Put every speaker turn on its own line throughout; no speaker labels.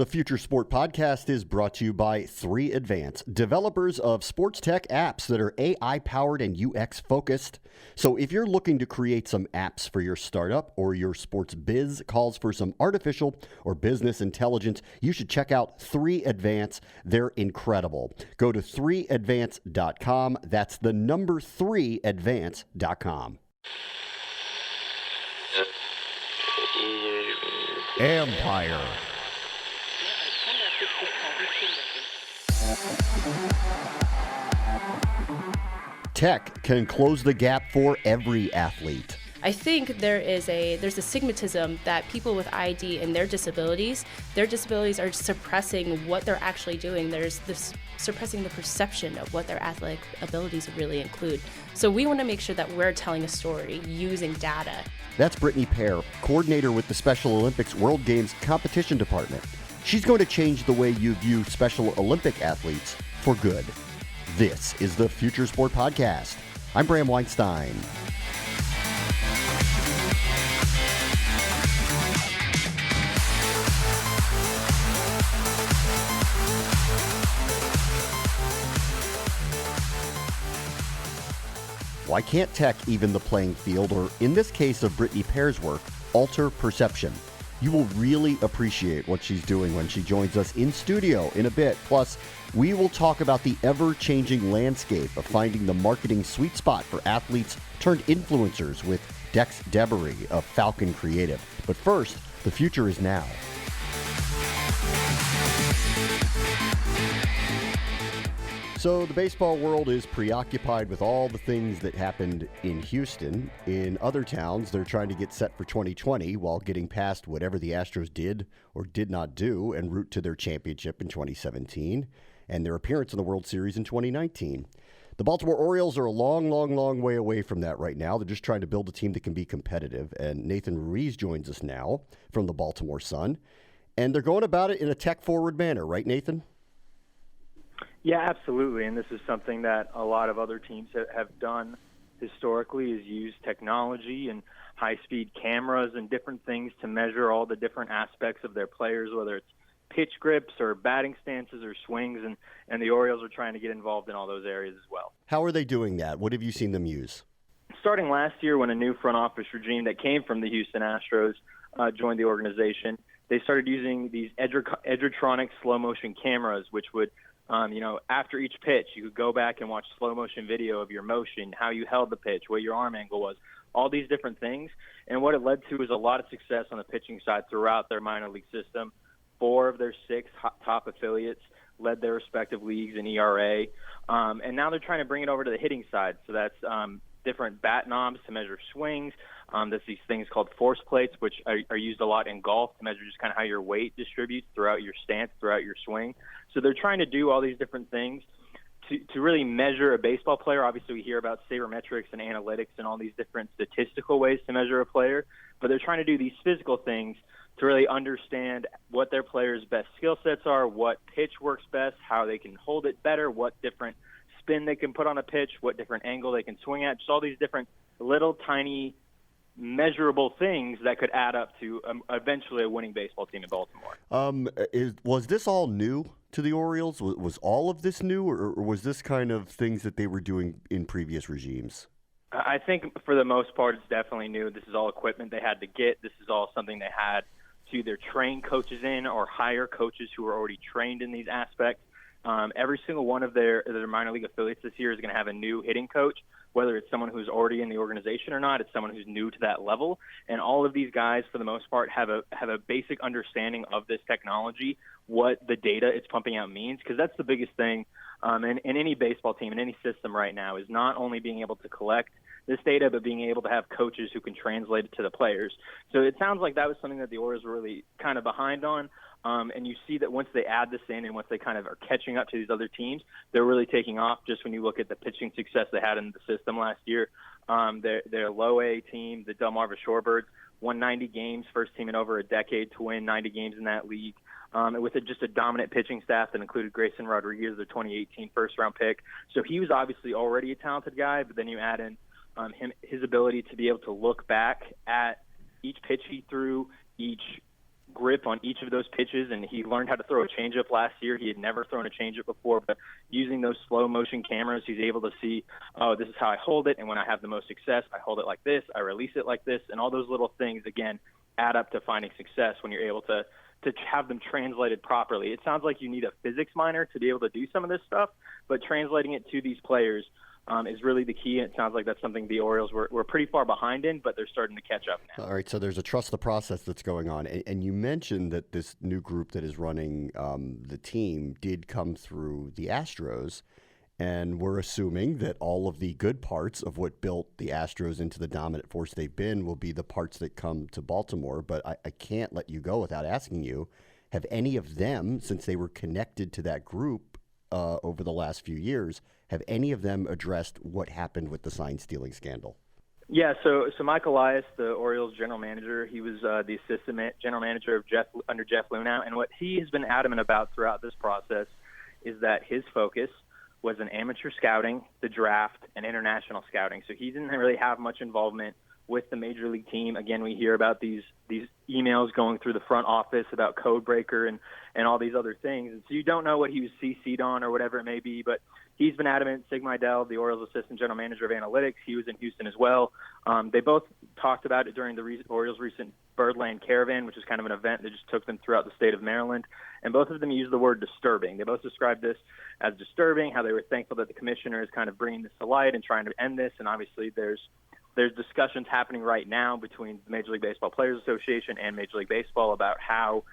The Future Sport Podcast is brought to you by 3Advance, developers of sports tech apps that are AI-powered and UX-focused. So if you're looking to create some apps for your startup or your sports biz calls for some artificial or business intelligence, you should check out 3Advance. They're incredible. Go to 3advance.com. That's the number 3advance.com.
Empire.
Tech can close the gap for every athlete.
I think there's a stigmatism that people with ID and their disabilities are suppressing what they're actually doing. There's this suppressing the perception of what their athletic abilities really include. So we want to make sure that we're telling a story using data.
That's Brittany Pair, coordinator with the Special Olympics World Games Competition Department. She's going to change the way you view Special Olympic athletes for good. This is the Future Sport Podcast. I'm Bram Weinstein. Why can't tech even the playing field, or in this case of Brittany Pair's work, alter perception? You will really appreciate what she's doing when she joins us in studio in a bit. Plus, we will talk about the ever-changing landscape of finding the marketing sweet spot for athletes turned influencers with Deboree of Falkon Creative. But first, the future is now. So the baseball world is preoccupied with all the things that happened in Houston. In other towns, they're trying to get set for 2020 while getting past whatever the Astros did or did not do en route to their championship in 2017 and their appearance in the World Series in 2019. The Baltimore Orioles are a long way away from that right now. They're just trying to build a team that can be competitive. And Nathan Ruiz joins us now from the Baltimore Sun. And they're going about it in a tech-forward manner, right, Nathan?
Yeah, absolutely. And this is something that a lot of other teams have done historically, is use technology and high-speed cameras and different things to measure all the different aspects of their players, whether it's pitch grips or batting stances or swings. And the Orioles are trying to get involved in all those areas as well.
How are they doing that? What have you seen them use?
Starting last year, when a new front office regime that came from the Houston Astros joined the organization, they started using these edgertronic slow-motion cameras, which would after each pitch, you could go back and watch slow motion video of your motion, how you held the pitch, what your arm angle was, all these different things. And what it led to is a lot of success on the pitching side throughout their minor league system. 4 of their 6 top affiliates led their respective leagues in ERA. And now they're trying to bring it over to the hitting side. So that's different bat knobs to measure swings. There's these things called force plates, which are used a lot in golf to measure just kind of how your weight distributes throughout your stance, throughout your swing. So they're trying to do all these different things to really measure a baseball player. Obviously, we hear about sabermetrics and analytics and all these different statistical ways to measure a player, but they're trying to do these physical things to really understand what their players' best skill sets are, what pitch works best, how they can hold it better, what different spin they can put on a pitch, what different angle they can swing at, just all these different little tiny measurable things that could add up to eventually a winning baseball team in Baltimore.
Was this all new to the Orioles? Was all of this new, or was this kind of things that they were doing in previous regimes?
I think for the most part, it's definitely new. This is all equipment they had to get. This is all something they had to either train coaches in or hire coaches who are already trained in these aspects. Every single one of their minor league affiliates this year is going to have a new hitting coach, whether it's someone who's already in the organization or not. It's someone who's new to that level. And all of these guys, for the most part, have a basic understanding of this technology, what the data it's pumping out means, because that's the biggest thing in any baseball team, in any system right now, is not only being able to collect this data, but being able to have coaches who can translate it to the players. So it sounds like that was something that the Orioles were really kind of behind on. And you see that once they add this in and once they kind of are catching up to these other teams, they're really taking off. Just when you look at the pitching success they had in the system last year, their low A team, the Delmarva Shorebirds, won 90 games, first team in over a decade to win 90 games in that league. With just a dominant pitching staff that included Grayson Rodriguez, the 2018 first-round pick. So he was obviously already a talented guy, but then you add in his ability to be able to look back at each pitch he threw, each grip on each of those pitches, and he learned how to throw a changeup last year. He had never thrown a changeup before, but using those slow motion cameras, he's able to see, oh, this is how I hold it, and when I have the most success, I hold it like this, I release it like this, and all those little things, again, add up to finding success when you're able to have them translated properly. It sounds like you need a physics minor to be able to do some of this stuff, but translating it to these players is really the key. It sounds like that's something the Orioles were pretty far behind in, but they're starting to catch up now.
All right, so there's a trust the process that's going on. And you mentioned that this new group that is running the team did come through the Astros, and we're assuming that all of the good parts of what built the Astros into the dominant force they've been will be the parts that come to Baltimore. But I can't let you go without asking you, have any of them, since they were connected to that group over the last few years, have any of them addressed what happened with the sign stealing scandal?
Yeah, so Mike Elias, the Orioles general manager, he was the assistant general manager of under Jeff Lunau, and what he has been adamant about throughout this process is that his focus was in amateur scouting, the draft, and international scouting. So he didn't really have much involvement with the major league team. Again, we hear about these emails going through the front office about code breaker and all these other things. And so you don't know what he was CC'd on or whatever it may be, but he's been adamant. Sig Mejdal, the Orioles assistant general manager of analytics, he was in Houston as well. They both talked about it during the Orioles' recent Birdland Caravan, which is kind of an event that just took them throughout the state of Maryland. And both of them used the word disturbing. They both described this as disturbing, how they were thankful that the commissioner is kind of bringing this to light and trying to end this. And obviously there's discussions happening right now between the Major League Baseball Players Association and Major League Baseball about how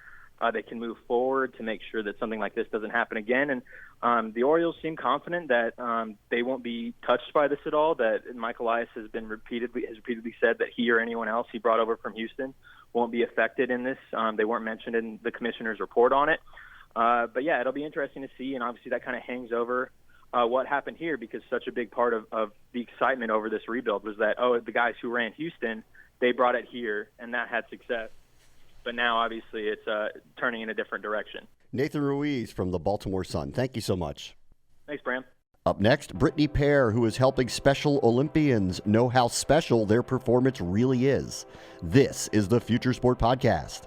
they can move forward to make sure that something like this doesn't happen again. And the Orioles seem confident that they won't be touched by this at all, that Mike Elias has repeatedly said that he or anyone else he brought over from Houston won't be affected in this. They weren't mentioned in the commissioner's report on it. But, yeah, it'll be interesting to see, and obviously that kind of hangs over what happened here, because such a big part of the excitement over this rebuild was that, the guys who ran Houston, they brought it here, and that had success. But now, obviously, it's turning in a different direction.
Nathan Ruiz from the Baltimore Sun, thank you so much.
Thanks, Bram.
Up next, Brittany Pair, who is helping Special Olympians know how special their performance really is. This is the Future Sport Podcast.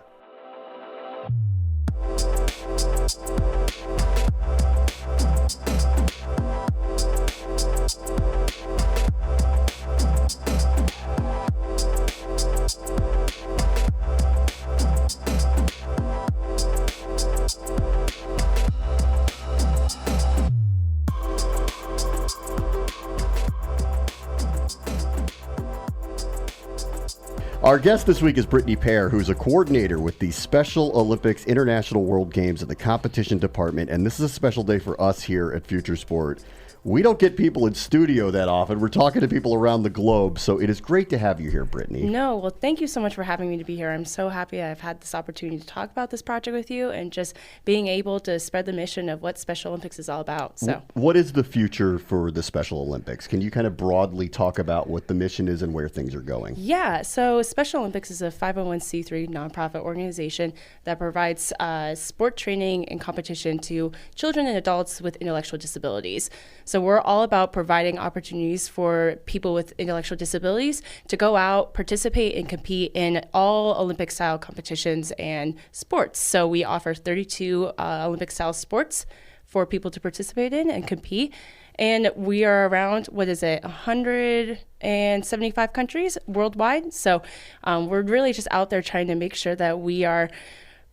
Our guest this week is Brittany Pair, who's a coordinator with the Special Olympics International World Games in the competition department, and this is a special day for us here at Future Sport. We don't get people in studio that often. We're talking to people around the globe, so it is great to have you here, Brittany.
No, well, thank you so much for having me to be here. I'm so happy I've had this opportunity to talk about this project with you and just being able to spread the mission of what Special Olympics is all about. So,
what is the future for the Special Olympics? Can you kind of broadly talk about what the mission is and where things are going?
Yeah, so Special Olympics is a 501c3 nonprofit organization that provides sport training and competition to children and adults with intellectual disabilities. So we're all about providing opportunities for people with intellectual disabilities to go out, participate, and compete in all Olympic-style competitions and sports. So we offer 32 Olympic-style sports for people to participate in and compete. And we are around, 175 countries worldwide. So we're really just out there trying to make sure that we are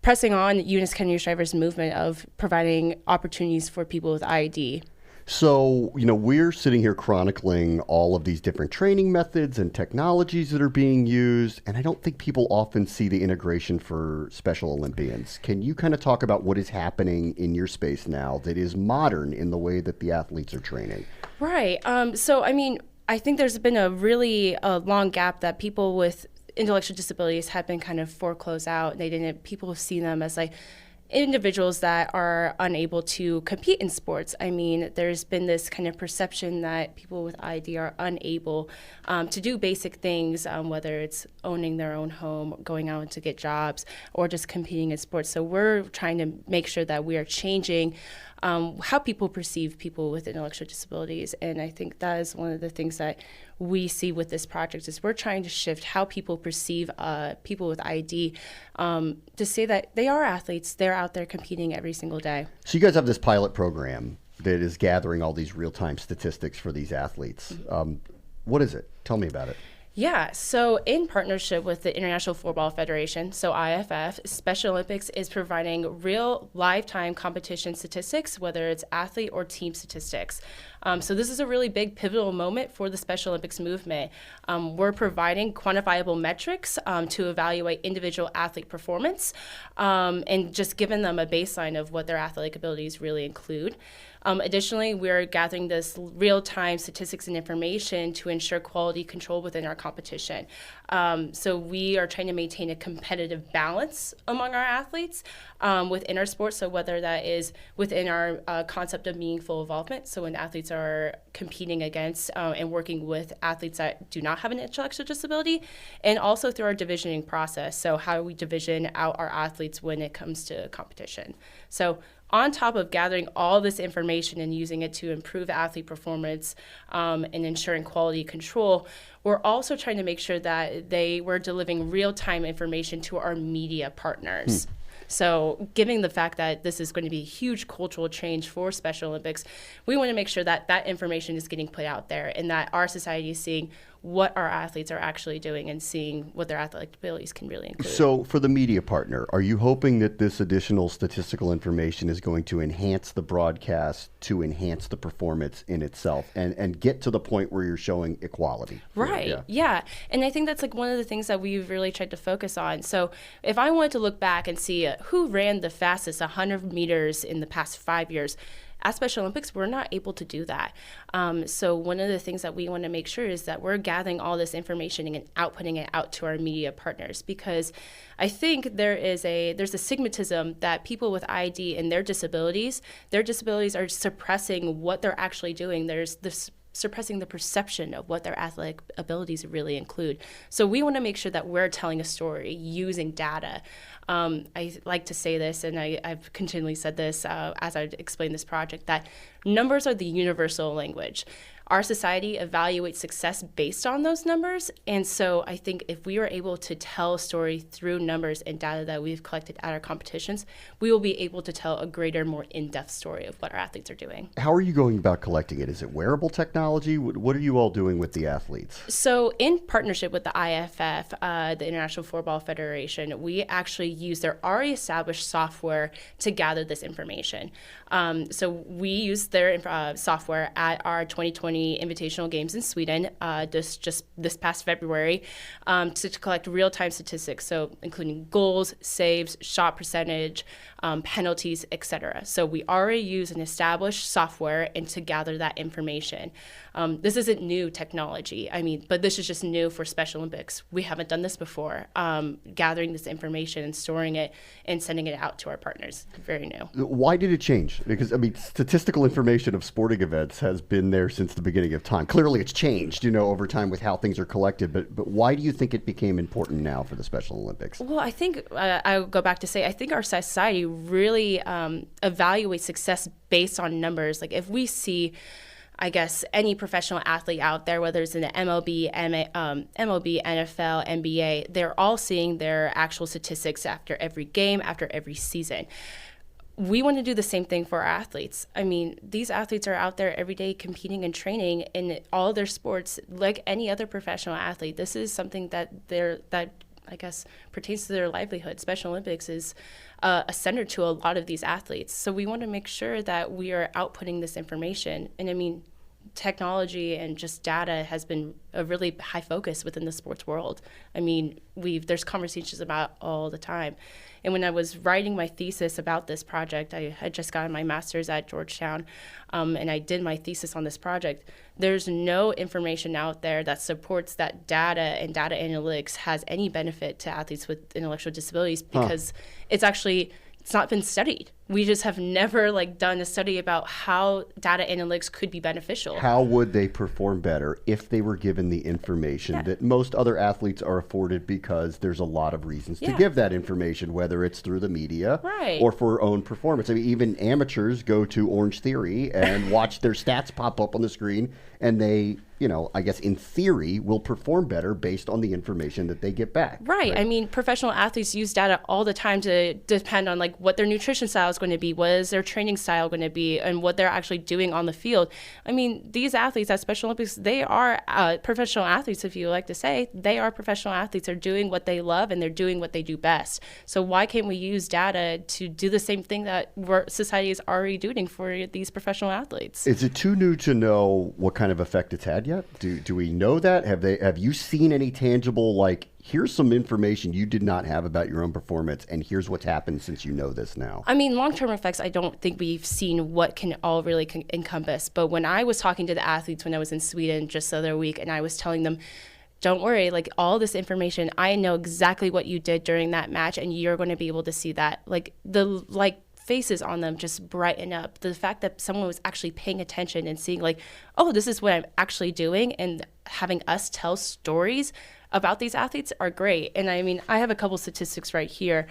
pressing on Eunice Kennedy Shriver's movement of providing opportunities for people with IED.
So, we're sitting here chronicling all of these different training methods and technologies that are being used, and I don't think people often see the integration for Special Olympians. Can you kind of talk about what is happening in your space now that is modern in the way that the athletes are training?
Right. I think there's been a really long gap that people with intellectual disabilities have been kind of foreclosed out. People see them as like individuals that are unable to compete in sports. There's been this kind of perception that people with IED are unable to do basic things, whether it's owning their own home, going out to get jobs, or just competing in sports. So we're trying to make sure that we are changing how people perceive people with intellectual disabilities. And I think that is one of the things that we see with this project is we're trying to shift how people perceive people with ID to say that they are athletes. They're out there competing every single day.
So you guys have this pilot program that is gathering all these real-time statistics for these athletes. What is it? Tell me about it.
Yeah, so in partnership with the International Floorball Federation, so IFF, Special Olympics is providing real lifetime competition statistics, whether it's athlete or team statistics. So this is a really big pivotal moment for the Special Olympics movement. We're providing quantifiable metrics to evaluate individual athlete performance and just giving them a baseline of what their athletic abilities really include. Additionally, we're gathering this real-time statistics and information to ensure quality control within our competition. So we are trying to maintain a competitive balance among our athletes within our sport. So whether that is within our concept of meaningful involvement, so when athletes are competing against and working with athletes that do not have an intellectual disability, and also through our divisioning process. So how we division out our athletes when it comes to competition. So on top of gathering all this information and using it to improve athlete performance and ensuring quality control, we're also trying to make sure that we're delivering real-time information to our media partners. So given the fact that this is going to be a huge cultural change for Special Olympics, we want to make sure that that information is getting put out there and that our society is seeing what our athletes are actually doing and seeing what their athletic abilities can really include.
So for the media partner, are you hoping that this additional statistical information is going to enhance the broadcast to enhance the performance in itself and get to the point where you're showing equality?
Right. Yeah. And I think that's like one of the things that we've really tried to focus on. So if I wanted to look back and see who ran the fastest 100 meters in the past 5 years, at Special Olympics, we're not able to do that. So one of the things that we want to make sure is that we're gathering all this information and outputting it out to our media partners, because I think there's a stigmatism that people with ID and their disabilities are suppressing what they're actually doing. There's this suppressing the perception of what their athletic abilities really include. So we want to make sure that we're telling a story using data. I like to say this, and I've continually said this as I explain this project, that numbers are the universal language. Our society evaluates success based on those numbers, and so I think if we are able to tell a story through numbers and data that we've collected at our competitions, we will be able to tell a greater, more in-depth story of what our athletes are doing.
How are you going about collecting it? Is it wearable technology? What are you all doing with the athletes? So
in partnership with the IFF, the International Floorball Federation, we actually use their already established software to gather this information. So we use their software at our 2020 Invitational Games in Sweden this past February to collect real-time statistics, so including goals, saves, shot percentage, penalties, etc. So we already use an established software and to gather that information. This isn't new technology, but this is just new for Special Olympics. We haven't done this before, gathering this information and storing it and sending it out to our partners. Very new.
Why did it change? Because, statistical information of sporting events has been there since the beginning of time. Clearly it's changed, over time with how things are collected, but why do you think it became important now for the Special Olympics?
Well, I think I'll go back to say, I think our society really evaluates success based on numbers. Like if we see, I guess, any professional athlete out there, whether it's in the MLB, NFL, NBA, they're all seeing their actual statistics after every game, after every season. We want to do the same thing for our athletes. These athletes are out there every day competing and training in all their sports like any other professional athlete. This is something that I guess pertains to their livelihood. Special Olympics is a center to a lot of these athletes. So we want to make sure that we are outputting this information. And technology and just data has been a really high focus within the sports world. There's conversations about it all the time. And when I was writing my thesis about this project, I had just gotten my master's at Georgetown, and I did my thesis on this project. There's no information out there that supports that data and data analytics has any benefit to athletes with intellectual disabilities because it's not been studied. We just have never done a study about how data analytics could be beneficial.
How would they perform better if they were given the information that most other athletes are afforded, because there's a lot of reasons to give that information, whether it's through the media or for own performance. I mean, even amateurs go to Orange Theory and watch their stats pop up on the screen, and they, I guess in theory, will perform better based on the information that they get back.
Right. I mean, professional athletes use data all the time to depend on what their nutrition style is going to be, what is their training style going to be, and what they're actually doing on the field. I mean, these athletes at Special Olympics, they are professional athletes, if you like to say. They are professional athletes. They're doing what they love, and they're doing what they do best. So why can't we use data to do the same thing that society is already doing for these professional athletes?
Is it too new to know what kind of effect it's had yet? Do we know that? Have you seen any tangible, here's some information you did not have about your own performance, and here's what's happened since you know this now?
I mean, long-term effects, I don't think we've seen what can all really encompass. But when I was talking to the athletes when I was in Sweden just the other week, and I was telling them, don't worry, all this information, I know exactly what you did during that match, and you're going to be able to see that. Faces on them just brighten up. The fact that someone was actually paying attention and seeing oh, this is what I'm actually doing, and having us tell stories about these athletes are great. And I mean, I have a couple statistics right here.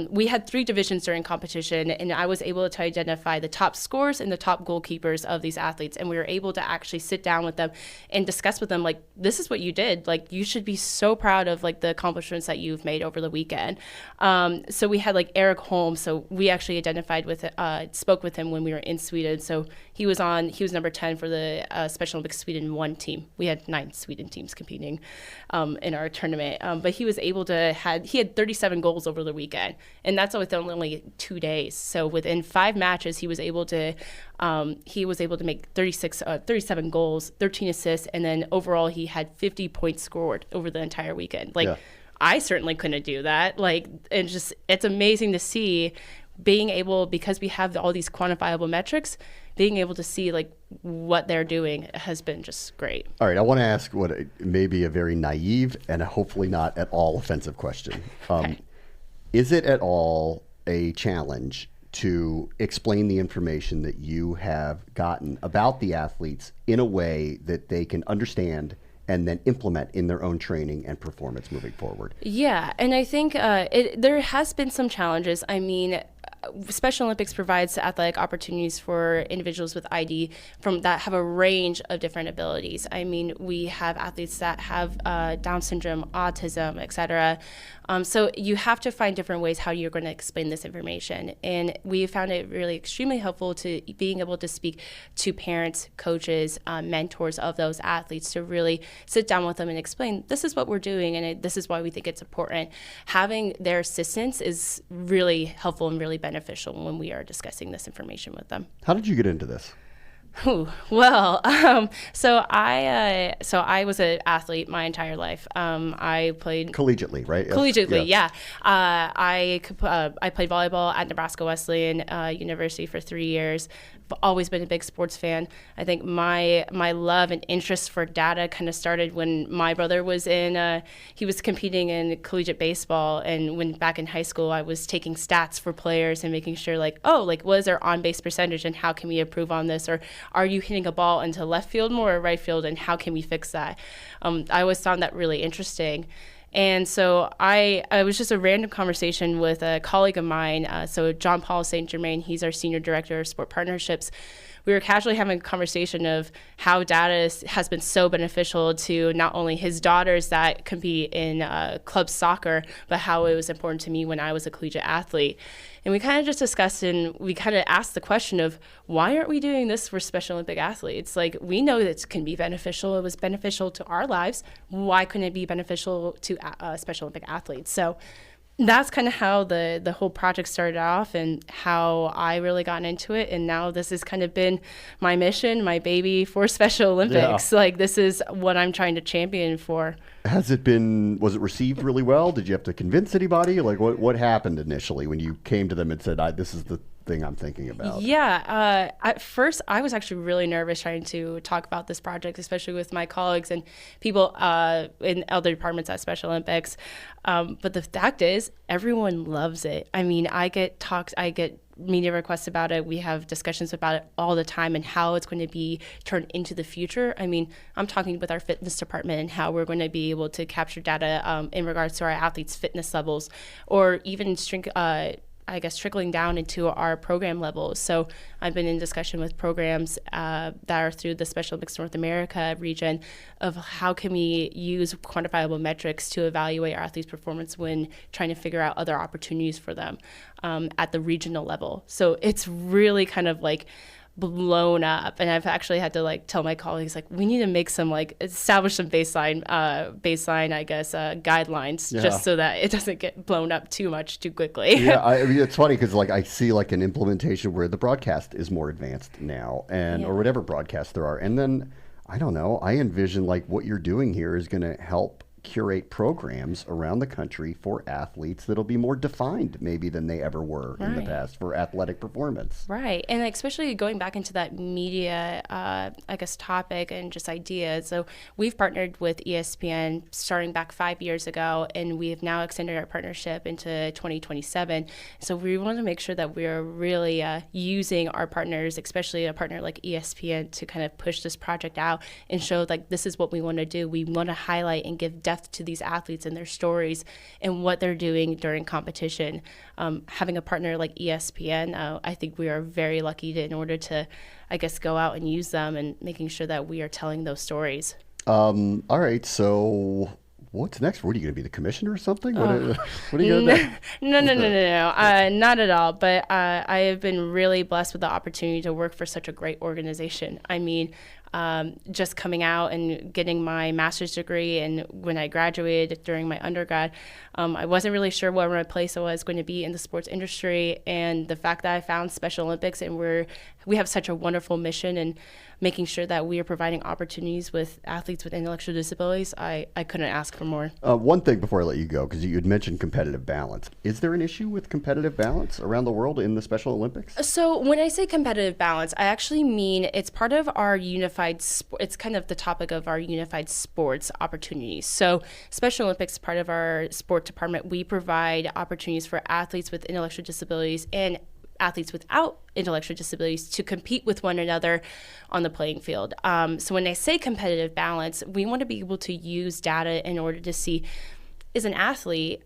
We had 3 divisions during competition, and I was able to identify the top scorers and the top goalkeepers of these athletes. And we were able to actually sit down with them and discuss with them, this is what you did. You should be so proud of the accomplishments that you've made over the weekend. So we had Eric Holmes. So we actually identified with, spoke with him when we were in Sweden. So he was number 10 for the Special Olympics Sweden 1 team. We had 9 Sweden teams competing in our tournament. But he was able to he had 37 goals over the weekend, and that's within only 2 days. So within 5 matches, he was able to make 37 goals, 13 assists, and then overall he had 50 points scored over the entire weekend. I certainly couldn't do that. It's amazing to see being able, because we have all these quantifiable metrics, being able to see what they're doing has been just great.
All right, I want to ask what may be a very naive and hopefully not at all offensive question.
Okay.
Is it at all a challenge to explain the information that you have gotten about the athletes in a way that they can understand and then implement in their own training and performance moving forward?
Yeah, and I think there has been some challenges. I mean, Special Olympics provides athletic opportunities for individuals with ID that have a range of different abilities. I mean, we have athletes that have Down syndrome, autism, etc. So you have to find different ways how you're going to explain this information. And we found it really extremely helpful to being able to speak to parents, coaches, mentors of those athletes to really sit down with them and explain, this is what we're doing, and this is why we think it's important. Having their assistance is really helpful and really beneficial when we are discussing this information with them.
How did you get into this?
Well, so I was an athlete my entire life. I played
collegiately, right?
Collegiately, yeah. I played volleyball at Nebraska Wesleyan University for 3 years. I've always been a big sports fan. I think my love and interest for data kind of started when my brother was he was competing in collegiate baseball, and when back in high school I was taking stats for players and making sure what is their on-base percentage and how can we improve on this, or are you hitting a ball into left field more or right field and how can we fix that? I always found that really interesting. And so I was just a random conversation with a colleague of mine. So John Paul St. Germain, he's our senior director of sport partnerships. We were casually having a conversation of how data has been so beneficial to not only his daughters that compete in club soccer, but how it was important to me when I was a collegiate athlete. And we kind of just discussed, and we kind of asked the question of, why aren't we doing this for Special Olympic athletes? We know that it can be beneficial. It was beneficial to our lives. Why couldn't it be beneficial to Special Olympic athletes? So that's kind of how the whole project started off and how I really got into it. And now this has kind of been my mission, my baby for Special Olympics. Yeah. This is what I'm trying to champion for.
Was it received really well? Did you have to convince anybody? What happened initially when you came to them and said, this is the thing I'm thinking about?
Yeah. At first, I was actually really nervous trying to talk about this project, especially with my colleagues and people in other departments at Special Olympics. But the fact is, everyone loves it. I mean, I get media requests about it. We have discussions about it all the time and how it's going to be turned into the future. I mean, I'm talking with our fitness department and how we're going to be able to capture data in regards to our athletes' fitness levels, or even trickling down into our program levels. So I've been in discussion with programs that are through the Special Olympics North America region of how can we use quantifiable metrics to evaluate our athletes' performance when trying to figure out other opportunities for them at the regional level. So it's really kind of like blown up, and I've actually had to like tell my colleagues like we need to make some establish some baseline guidelines just so that it doesn't get blown up too much too quickly.
Yeah, I mean it's funny because I see an implementation where the broadcast is more advanced now, and or whatever broadcasts there are, and then I don't know, I envision what you're doing here is going to help curate programs around the country for athletes that'll be more defined maybe than they ever were in the past for athletic performance.
Right. And especially going back into that media, topic and just ideas. So we've partnered with ESPN starting back 5 years ago, and we have now extended our partnership into 2027. So we want to make sure that we're really using our partners, especially a partner like ESPN, to kind of push this project out and show this is what we want to do. We want to highlight and give depth to these athletes and their stories and what they're doing during competition. Having a partner like ESPN, I think we are very lucky in order to, go out and use them and making sure that we are telling those stories.
All right, so what's next? What are you going to be, the commissioner or something? What are you going to do?
No, not at all. But I have been really blessed with the opportunity to work for such a great organization. I mean, just coming out and getting my master's degree, and when I graduated during my undergrad, I wasn't really sure where my place was going to be in the sports industry, and the fact that I found Special Olympics and we have such a wonderful mission and making sure that we are providing opportunities with athletes with intellectual disabilities, I couldn't ask for more.
One thing before I let you go, because you had mentioned competitive balance. Is there an issue with competitive balance around the world in the Special Olympics?
So when I say competitive balance, I actually mean it's part of our it's kind of the topic of our unified sports opportunities. So Special Olympics, part of our sport department, we provide opportunities for athletes with intellectual disabilities and athletes without intellectual disabilities to compete with one another on the playing field. So when I say competitive balance, we want to be able to use data in order to see, is an athlete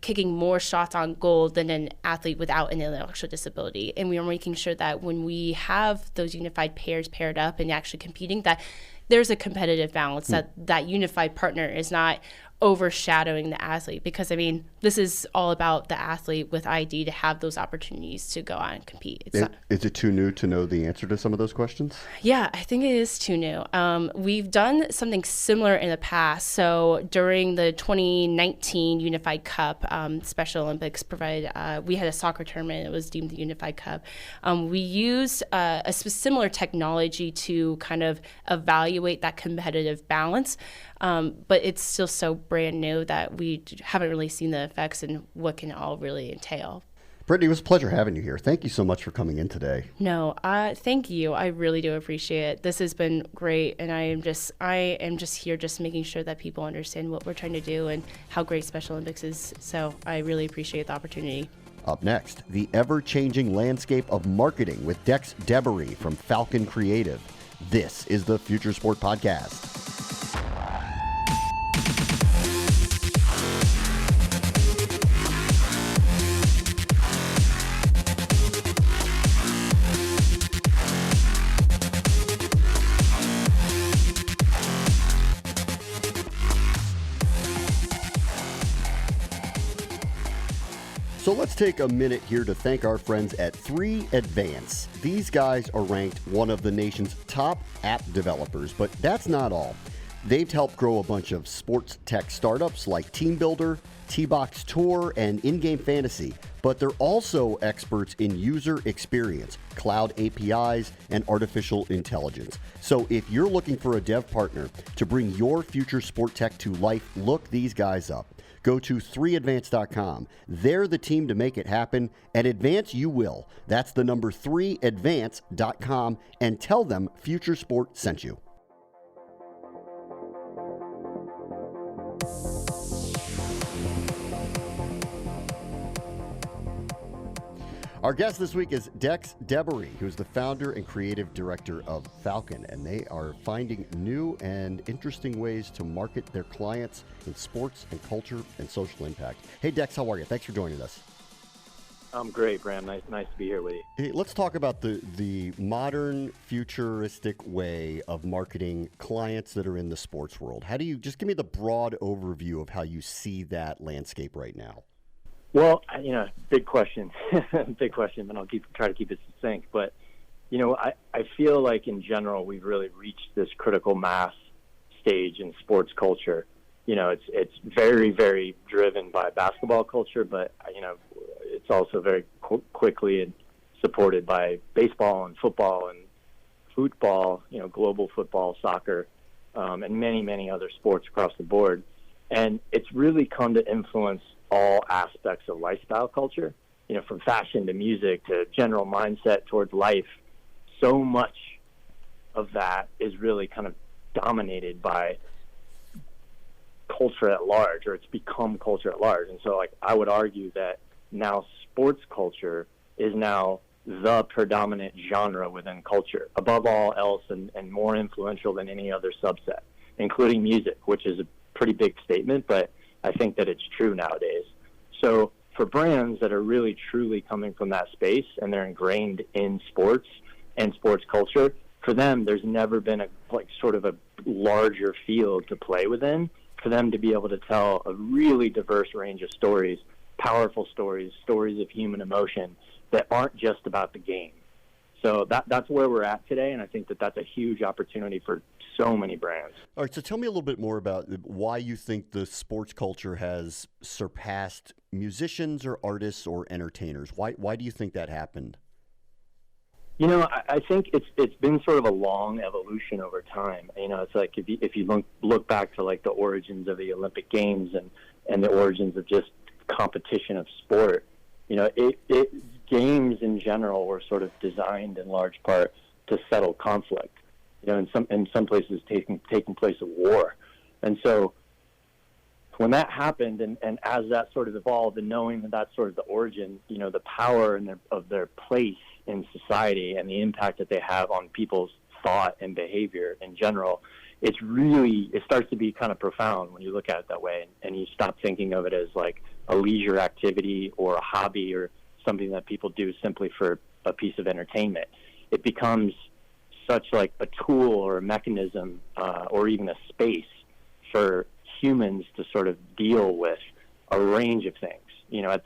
kicking more shots on goal than an athlete without an intellectual disability? And we are making sure that when we have those unified pairs paired up and actually competing, that there's a competitive balance, that unified partner is not overshadowing the athlete, because this is all about the athlete with ID to have those opportunities to go out and compete.
Is it too new to know the answer to some of those questions?
Yeah, I think it is too new. We've done something similar in the past. So during the 2019 Unified Cup, Special Olympics provided, we had a soccer tournament. It was deemed the Unified Cup. We used a similar technology to kind of evaluate that competitive balance. But it's still so brand new that we haven't really seen the effects and what can all really entail.
Brittany, it was a pleasure having you here. Thank you so much for coming in today.
No, thank you. I really do appreciate it. This has been great, and I am just here just making sure that people understand what we're trying to do and how great Special Olympics is. So I really appreciate the opportunity.
Up next, the ever-changing landscape of marketing with Deboree from Falkon Creative. This is the Future Sport Podcast. So let's take a minute here to thank our friends at 3Advance. These guys are ranked one of the nation's top app developers, but that's not all. They've helped grow a bunch of sports tech startups like Team Builder, T-Box Tour, and In-Game Fantasy, but they're also experts in user experience, cloud APIs, and artificial intelligence. So if you're looking for a dev partner to bring your future sport tech to life, look these guys up. Go to 3advance.com. They're the team to make it happen, and advance you will. That's the number 3advance.com, and tell them Future Sport sent you. Our guest this week is Deboree, who's the founder and creative director of Falkon, and they are finding new and interesting ways to market their clients in sports and culture and social impact. Hey, Dex, how are you? Thanks for joining us.
I'm great, Bram. Nice to be here with you.
Hey, let's talk about the modern, futuristic way of marketing clients that are in the sports world. How do you, just give me the broad overview of how you see that landscape right now?
Well, big question, but I'll try to keep it succinct. But, I feel like in general we've really reached this critical mass stage in sports culture. It's very, very driven by basketball culture, but, it's also very quickly and supported by baseball and football and football, global football, soccer, and many, many other sports across the board. And it's really come to influence all aspects of lifestyle culture, from fashion to music to general mindset towards life. So much of that is really kind of dominated by culture at large, or it's become culture at large. And so, I would argue that now sports culture is now the predominant genre within culture, above all else, and more influential than any other subset, including music, which is a pretty big statement, but I think that it's true nowadays. So for brands that are really truly coming from that space and they're ingrained in sports and sports culture, for them there's never been a larger field to play within for them to be able to tell a really diverse range of stories, powerful stories of human emotion that aren't just about the game. So that's where we're at today, and I think that that's a huge opportunity for so many brands.
All right, so tell me a little bit more about why you think the sports culture has surpassed musicians or artists or entertainers. Why do you think that happened?
I think it's been sort of a long evolution over time. It's like if you look back to like the origins of the Olympic Games and the origins of just competition of sport, games in general were sort of designed in large part to settle conflict. In some places taking place of war. And so when that happened and as that sort of evolved and knowing that that's sort of the origin, the power of their place in society and the impact that they have on people's thought and behavior in general, it starts to be kind of profound when you look at it that way, and you stop thinking of it as like a leisure activity or a hobby or something that people do simply for a piece of entertainment. It becomes such like a tool or a mechanism or even a space for humans to sort of deal with a range of things,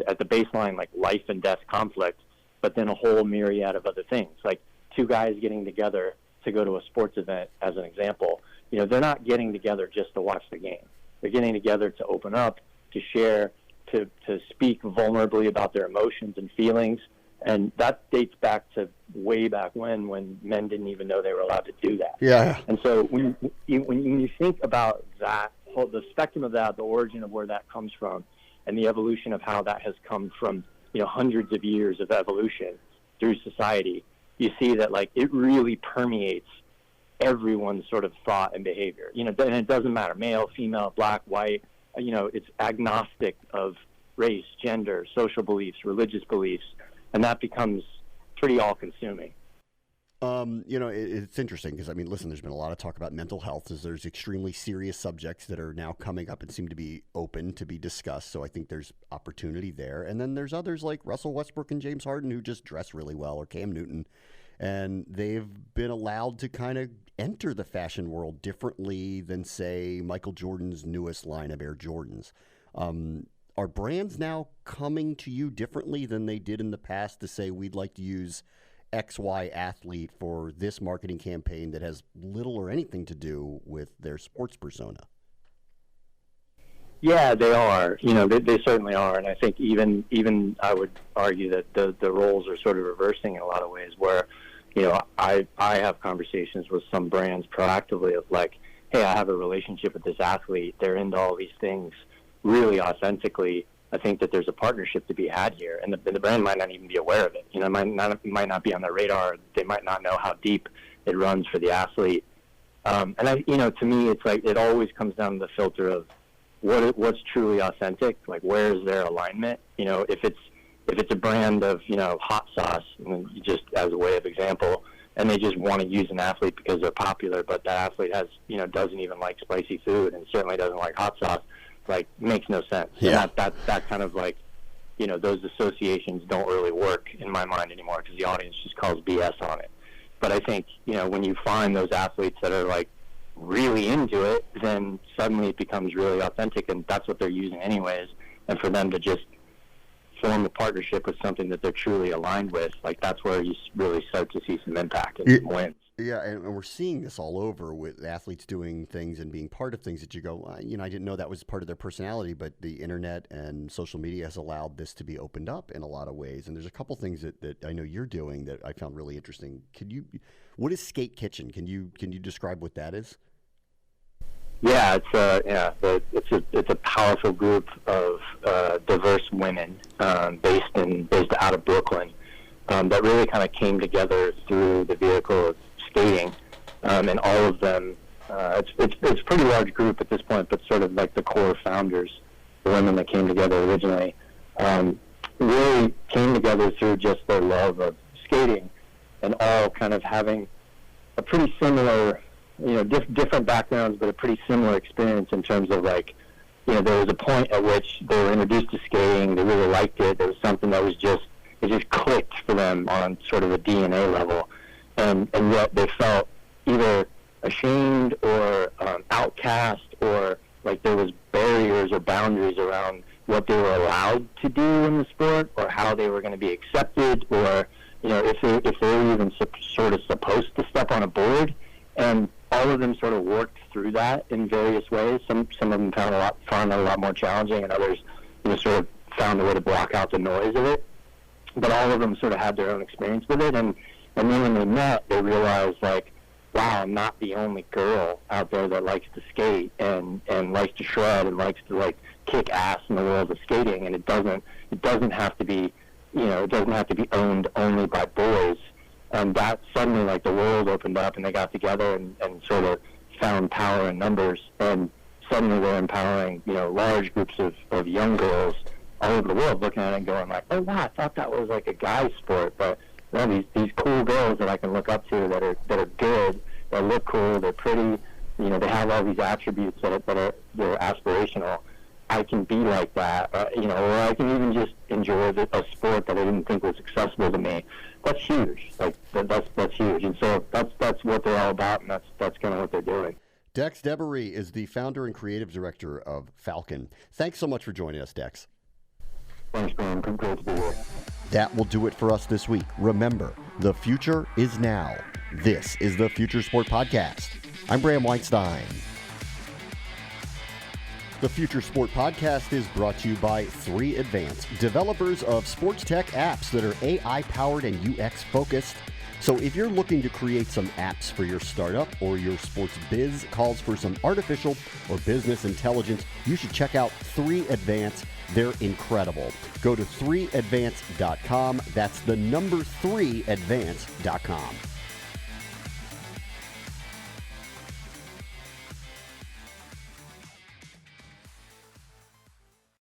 at the baseline, like life and death conflict, but then a whole myriad of other things, like two guys getting together to go to a sports event, as an example. They're not getting together just to watch the game. They're getting together to open up, to share, to speak vulnerably about their emotions and feelings. And that dates back to way back when men didn't even know they were allowed to do that.
Yeah.
And so when you think about that, the spectrum of that, the origin of where that comes from, and the evolution of how that has come from, hundreds of years of evolution through society, you see that like it really permeates everyone's sort of thought and behavior. And it doesn't matter, male, female, black, white. It's agnostic of race, gender, social beliefs, religious beliefs. And that becomes pretty all-consuming.
It's interesting because, listen, there's been a lot of talk about mental health as there's extremely serious subjects that are now coming up and seem to be open to be discussed. So I think there's opportunity there. And then there's others like Russell Westbrook and James Harden who just dress really well, or Cam Newton. And they've been allowed to kind of enter the fashion world differently than, say, Michael Jordan's newest line of Air Jordans. Are brands now coming to you differently than they did in the past to say, we'd like to use XY athlete for this marketing campaign that has little or anything to do with their sports persona?
Yeah, they are. They certainly are. And I think even I would argue that the roles are sort of reversing in a lot of ways where, I have conversations with some brands proactively of like, hey, I have a relationship with this athlete. They're into all these things really authentically. I think that there's a partnership to be had here, and the brand might not even be aware of it. It might not be on their radar. They might not know how deep it runs for the athlete. And to me, it's like it always comes down to the filter of what's truly authentic. Like, where is their alignment? If if it's a brand of, hot sauce, just as a way of example, and they just want to use an athlete because they're popular, but that athlete has, doesn't even like spicy food and certainly doesn't like hot sauce, makes no sense.
Yeah.
And that kind of those associations don't really work in my mind anymore because the audience just calls BS on it. But I think, when you find those athletes that are really into it, then suddenly it becomes really authentic, and that's what they're using anyways. And for them to just form a partnership with something that they're truly aligned with, that's where you really start to see some impact and some wins.
Yeah, and we're seeing this all over with athletes doing things and being part of things that you go, I didn't know that was part of their personality, but the internet and social media has allowed this to be opened up in a lot of ways. And there's a couple things that I know you're doing that I found really interesting. What is Skate Kitchen? Can you describe what that is?
Yeah, it's a powerful group of diverse women based out of Brooklyn that really kind of came together through the vehicle of skating, and all of them. It's a pretty large group at this point, but sort of like the core founders, the women that came together originally, really came together through just their love of skating, and all kind of having a pretty similar. Different backgrounds, but a pretty similar experience in terms of there was a point at which they were introduced to skating, they really liked it, there was something that was it just clicked for them on sort of a DNA level, and yet they felt either ashamed or outcast, or there was barriers or boundaries around what they were allowed to do in the sport, or how they were going to be accepted, or if they were even sort of supposed to step on a board. And all of them sort of worked through that in various ways. Some of them found it a lot more challenging, and others, sort of found a way to block out the noise of it. But all of them sort of had their own experience with it, and then when they met, they realized wow, I'm not the only girl out there that likes to skate and likes to shred and likes to kick ass in the world of skating, and it doesn't have to be owned only by boys. And that suddenly, the world opened up, and they got together and sort of found power in numbers. And suddenly they're empowering, large groups of young girls all over the world, looking at it and going oh, wow, I thought that was a guy's sport. But these cool girls that I can look up to that are good, that look cool, they're pretty, they have all these attributes that are they're aspirational. I can be like that, or I can even just enjoy a sport that I didn't think was accessible to me. That's huge. That's huge, and so that's what they're all about, and that's kind of what they're doing.
Dex Deboree is the founder and creative director of Falkon. Thanks so much for joining us, Dex.
Thanks, man. Great to be here.
That will do it for us this week. Remember, the future is now. This is the Future Sport Podcast. I'm Bram Weinstein. The Future Sport Podcast is brought to you by 3 Advance, developers of sports tech apps that are AI-powered and UX-focused. So if you're looking to create some apps for your startup or your sports biz calls for some artificial or business intelligence, you should check out 3 Advance. They're incredible. Go to 3advance.com. That's the number 3advance.com.